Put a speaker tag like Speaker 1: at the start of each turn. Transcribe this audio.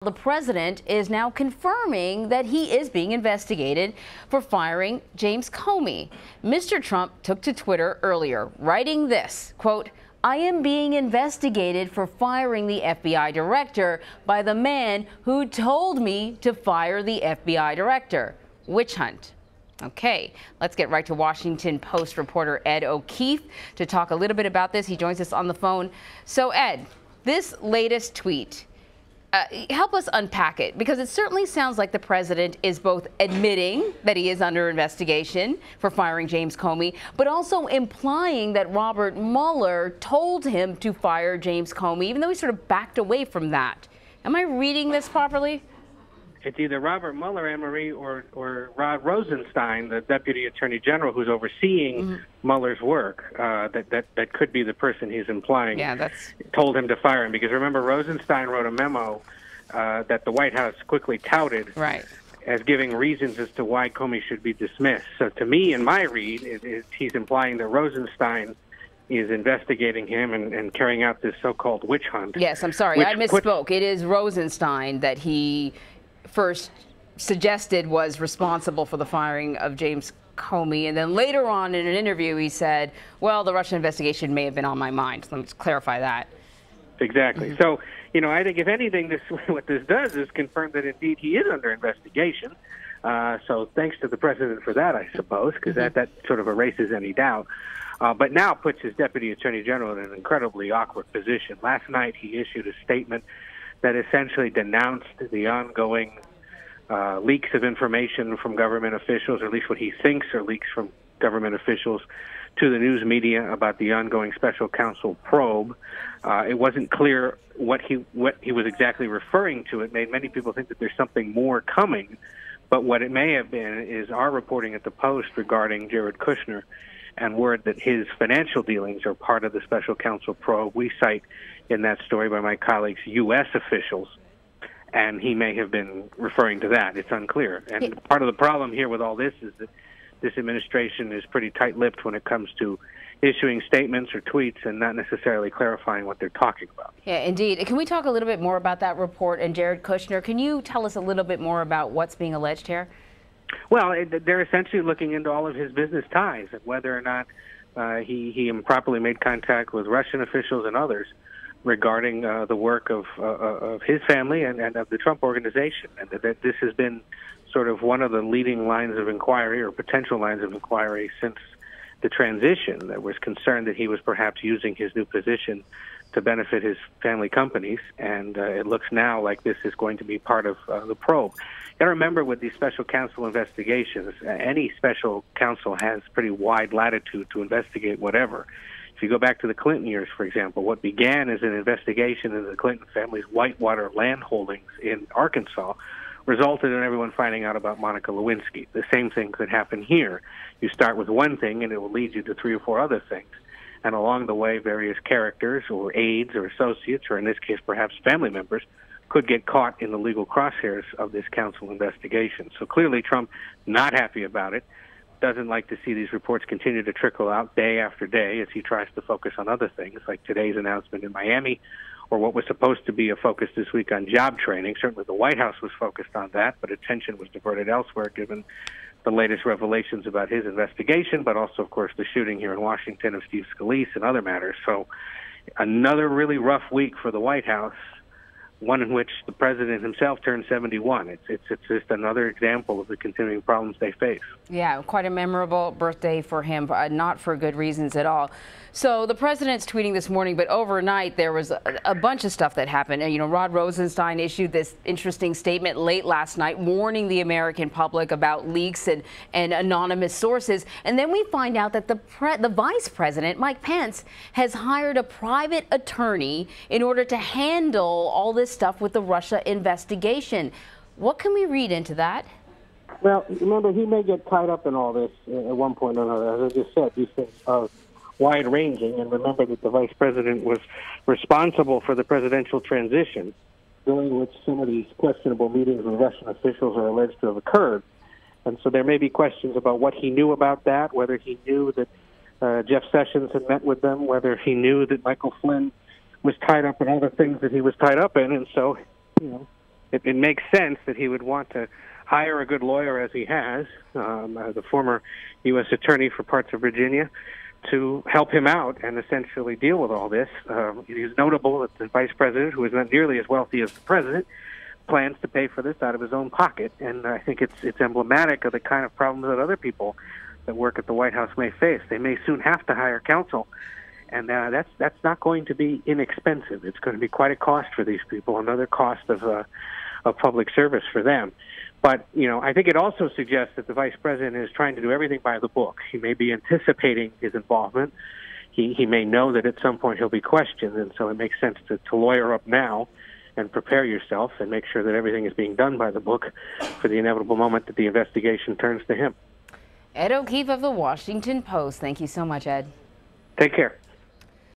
Speaker 1: The president is now confirming that he is being investigated for firing James Comey. Mr. Trump took to Twitter earlier, writing this, quote, "I am being investigated for firing the FBI director by the man who told me to fire the FBI director." Witch hunt. Okay, let's get right to Washington Post reporter Ed O'Keefe to talk a little bit about this. He joins us on the phone. So, Ed, this latest tweet, help us unpack it, because it certainly sounds like the president is both admitting that he is under investigation for firing James Comey, but also implying that Robert Mueller told him to fire James Comey, even though he sort of backed away from that. Am I reading this properly?
Speaker 2: It's either Robert Mueller, Anne-Marie, or Rod Rosenstein, the Deputy Attorney General who's overseeing Mueller's work. That could be the person he's implying told him to fire him. Because remember, Rosenstein wrote a memo that the White House quickly touted as giving reasons as to why Comey should be dismissed. So to me, in my read, he's implying that Rosenstein is investigating him and carrying out this so-called witch hunt.
Speaker 1: Yes, I'm sorry, I misspoke. It is Rosenstein that he first suggested was responsible for the firing of James Comey, and then later on in an interview he said, well, the Russian investigation may have been on my mind. Let me just clarify that.
Speaker 2: Exactly. So, I think if anything, what this does is confirm that indeed he is under investigation. So thanks to the president for that, I suppose, because that sort of erases any doubt. But now puts his Deputy Attorney General in an incredibly awkward position. Last night he issued a statement that essentially denounced the ongoing leaks of information from government officials, or at least what he thinks are leaks from government officials, to the news media about the ongoing special counsel probe. It wasn't clear what he was exactly referring to. It made many people think that there's something more coming, but what it may have been is our reporting at the Post regarding Jared Kushner and word that his financial dealings are part of the special counsel probe. We cite in that story by my colleagues U.S. officials, and he may have been referring to that. It's unclear. And part of the problem here with all this is that this administration is pretty tight-lipped when it comes to issuing statements or tweets and not necessarily clarifying what they're talking about.
Speaker 1: Yeah, indeed. Can we talk a little bit more about that report and Jared Kushner? Can you tell us a little bit more about what's being alleged here?
Speaker 2: Well, they're essentially looking into all of his business ties and whether or not he improperly made contact with Russian officials and others regarding the work of his family and of the Trump organization, and that this has been sort of one of the leading lines of inquiry or potential lines of inquiry since the transition. There was concern that he was perhaps using his new position to benefit his family companies, and it looks now like this is going to be part of the probe. You got to remember, with these special counsel investigations, any special counsel has pretty wide latitude to investigate whatever. If you go back to the Clinton years, for example, what began as an investigation into the Clinton family's whitewater land holdings in Arkansas resulted in everyone finding out about Monica Lewinsky. The same thing could happen here. You start with one thing, and it will lead you to 3 or 4 other things. And along the way, various characters or aides or associates, or in this case perhaps family members, could get caught in the legal crosshairs of this counsel investigation. So clearly Trump not happy about it, doesn't like to see these reports continue to trickle out day after day as he tries to focus on other things like today's announcement in Miami, or what was supposed to be a focus this week on job training. Certainly the White House was focused on that, but attention was diverted elsewhere given the latest revelations about his investigation, but also, of course, the shooting here in Washington of Steve Scalise and other matters. So another really rough week for the White House, one in which the president himself turned 71. It's just another example of the continuing problems they face.
Speaker 1: Yeah, quite a memorable birthday for him, not for good reasons at all. So the president's tweeting this morning, but overnight there was a bunch of stuff that happened. Rod Rosenstein issued this interesting statement late last night warning the American public about leaks and anonymous sources. And then we find out that the vice president, Mike Pence, has hired a private attorney in order to handle all this stuff with the Russia investigation. What can we read into that?
Speaker 2: Well, remember, he may get tied up in all this at one point or another. As I just said, these things are wide-ranging, and remember that the vice president was responsible for the presidential transition, during which some of these questionable meetings with Russian officials are alleged to have occurred. And so there may be questions about what he knew about that, whether he knew that Jeff Sessions had met with them, whether he knew that Michael Flynn was tied up in all the things that he was tied up in. And so, it makes sense that he would want to hire a good lawyer, as he has, the former U.S. attorney for parts of Virginia, to help him out and essentially deal with all this. It is notable that the vice president, who is not nearly as wealthy as the president, plans to pay for this out of his own pocket, and I think it's emblematic of the kind of problems that other people that work at the White House may face. They may soon have to hire counsel, and that's not going to be inexpensive. It's going to be quite a cost for these people, another cost of public service for them. But, I think it also suggests that the vice president is trying to do everything by the book. He may be anticipating his involvement. He may know that at some point he'll be questioned, and so it makes sense to lawyer up now and prepare yourself and make sure that everything is being done by the book for the inevitable moment that the investigation turns to him.
Speaker 1: Ed O'Keefe of the Washington Post. Thank you so much, Ed.
Speaker 2: Take care.